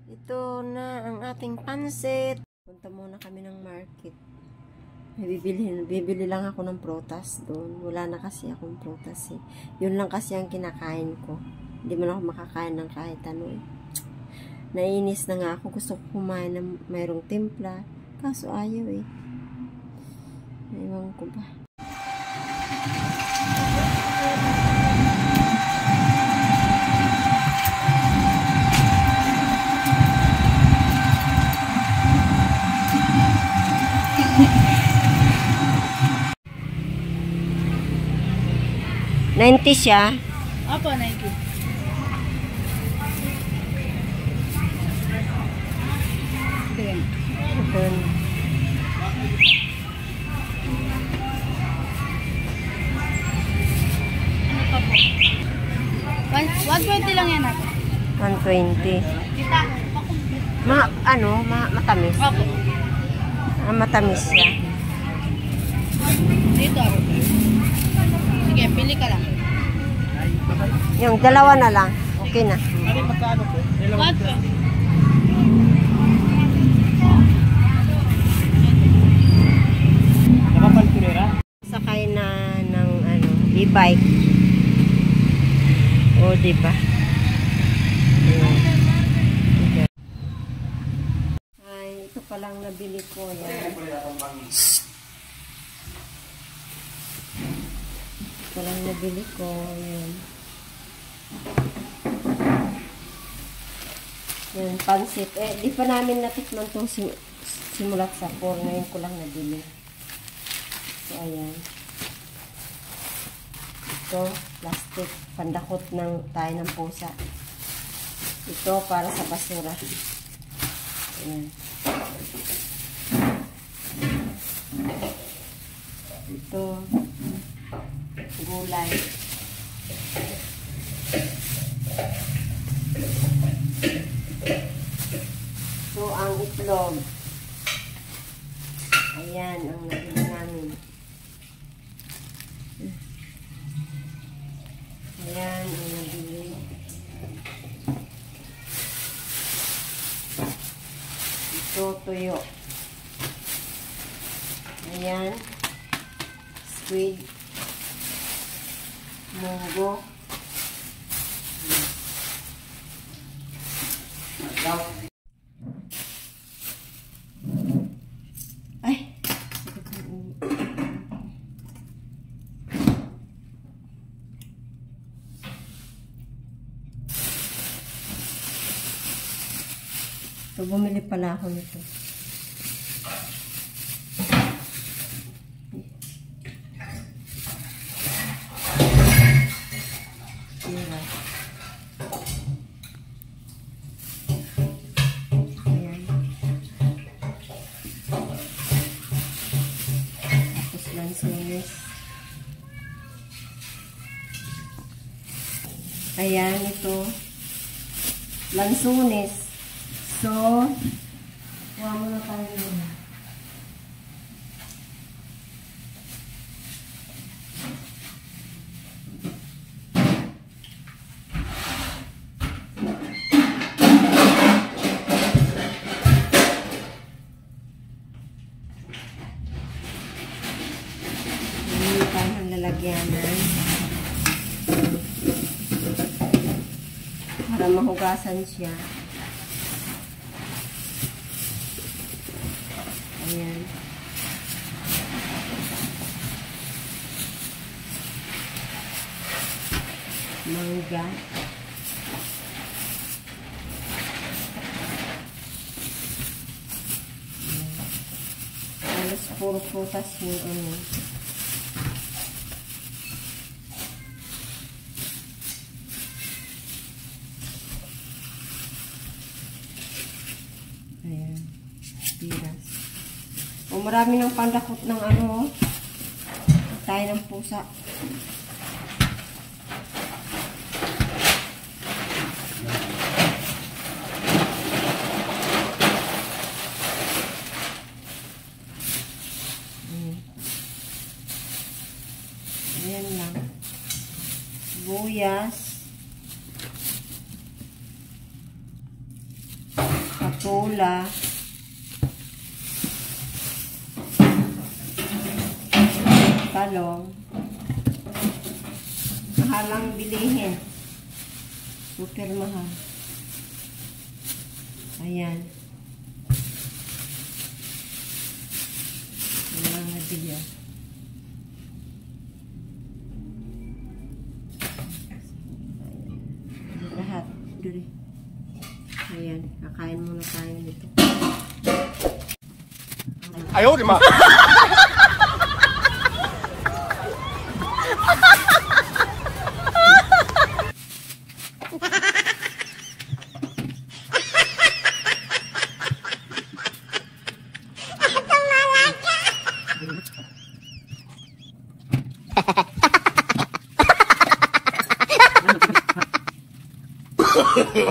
Ito na ang ating pansit. Punta muna kami ng market. Bibili lang ako ng prutas doon. Wala na kasi akong prutas eh. Yun lang kasi ang kinakain ko. Hindi man ako makakain ng kahit ano eh. Nainis na nga ako. Gusto ko kumain ng mayroong timpla. Kaso ayaw eh. Naiwan ko ba? $90 siya. Apa, 90? Okay. Ano pa po? 120 lang yan ako. 120. Kita. Matamis. Ako. Matamis siya. Dito. Sige, pili ka lang. Yung dalawa na lang. Okay na. Ano magkano po? 120. Nakapalkulera? Sakay na ng e-bike. O, diba? Ay, ito palang nabili ko. Yan. Ito lang nabili ko. Yan. Yan, pansit. Di pa namin natikman itong simulat sa 4. Ngayon ko lang nabili. So, ayan. Ito, plastic. Pandakot ng tayo ng pusa. Ito, para sa basura. Ayan. Ito, gulay. Ito, ang itlog. Ayan, ang nabili namin. Ayan, ang nabili. Ito, tuyo. Ayan. Squid. Munggo. Ay. So, bumili pala ako nito. Ayan. Tapos lansones. Ayan, ito. Lansones. So, kuha muna tayo muna. Hindi tayo ang lalagyanan. Para mahugasan siya. Ayan. Mangga. Halos puro prutas yung ano. Ayan. Piras. O, marami ng pandakot ng ano, tayo ng pusa. Ayan lang. Buyas. patola, talong, mahalang bilihin, super mahal. Ayan. Ang mga nabili. Lahat. Duri. Ayan. Kakain muna tayo nito. Ayaw, di ma.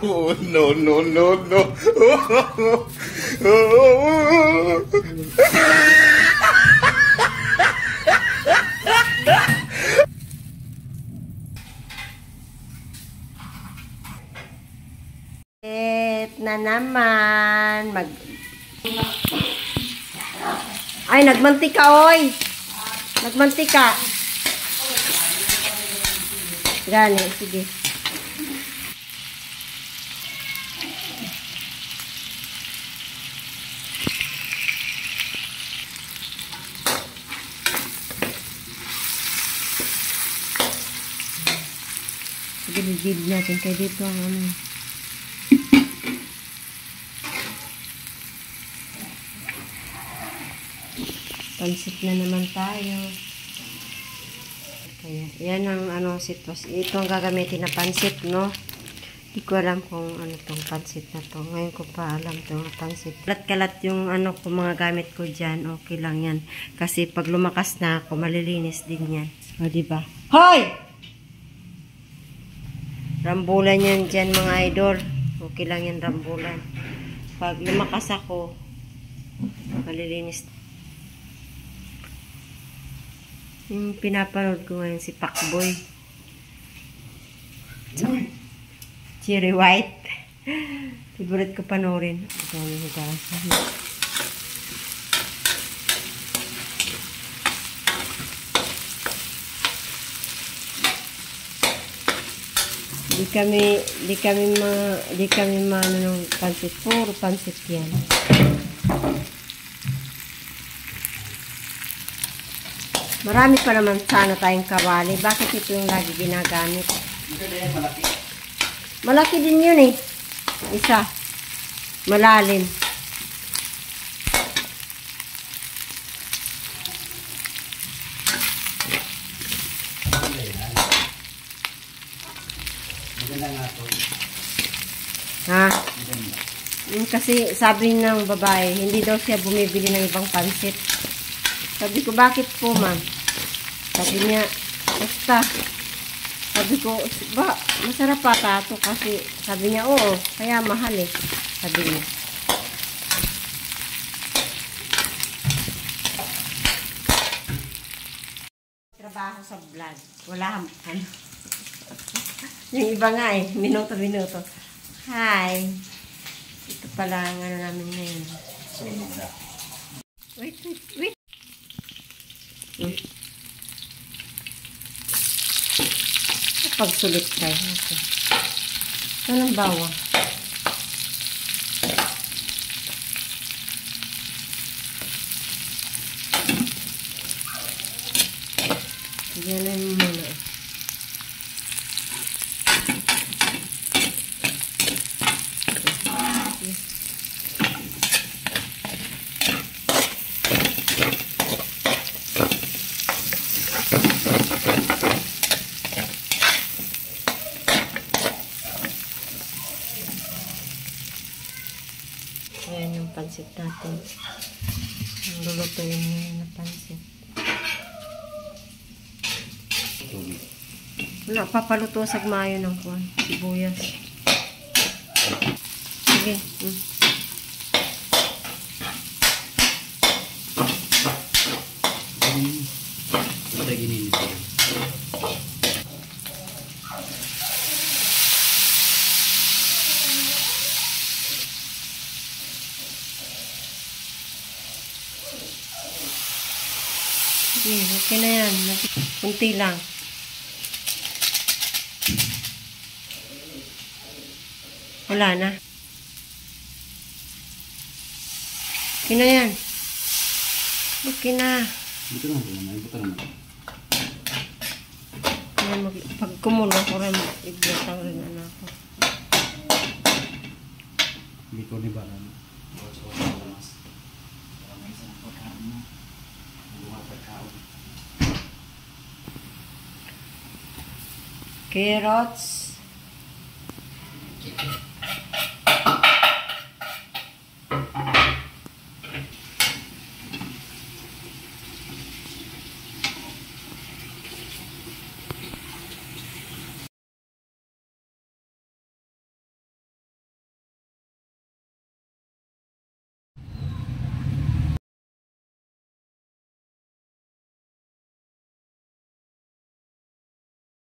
Oh, no, no, no, no. Na naman. Ay, nagmantika, oy. Nagmantika. Gani, sige. Bilid natin kaya dito ang ano. Pansit na naman tayo. Kaya yan ang ano sitwasyon. Ito ang gagamitin na pansit, no? Hindi ko alam kung ano tong pansit na to. Ngayon ko pa alam tong pansit. Kalat-kalat yung ano ko mga gamit ko dyan. Okay lang yan. Kasi pag lumakas na ako, malilinis din yan. O, diba? Hoy! Rambulan yan dyan mga idol. Okay lang yan rambulan. Pag lumakas ako, malilinis. Yung pinapanood ko ngayon si Pacboy. Cherry White. Favorite ko panoorin. Di kami maano ng pansit. Puro pansit yan. Marami pa naman sana tayong kawali. Bakit ito yung lagi ginagamit? Malaki din yun eh. Isa. Malalim. Ha? Kasi sabi ng babae, hindi daw siya bumibili ng ibang pansit. Sabi ko, bakit po, ma'am? Sabi niya, basta. Sabi ko, ba, masarap pa ito kasi sabi niya, oo, kaya mahal eh. Sabi niya. Trabaho sa vlog. Wala, ano. Yung iba nga eh, minuto-minuto. Hi. Ito pala ang ano namin ngayon. Wait. Pagsulit tayo. Okay. Saan ang bawang? Yan na yung muna. Ayan yung pansit natin. Lulutuin nyo yung pansit. Wala, papaluto sa mayo ng kuwan. Sibuyas. Sige. Pada gini nih. Okay na yan. Kunti lang. Wala na. Okay na yan. Okay na. Ito naman, ito naman. Pag kumulo ko rin, iblotang rin anak ko. Hindi ko ni Baran. Carrots.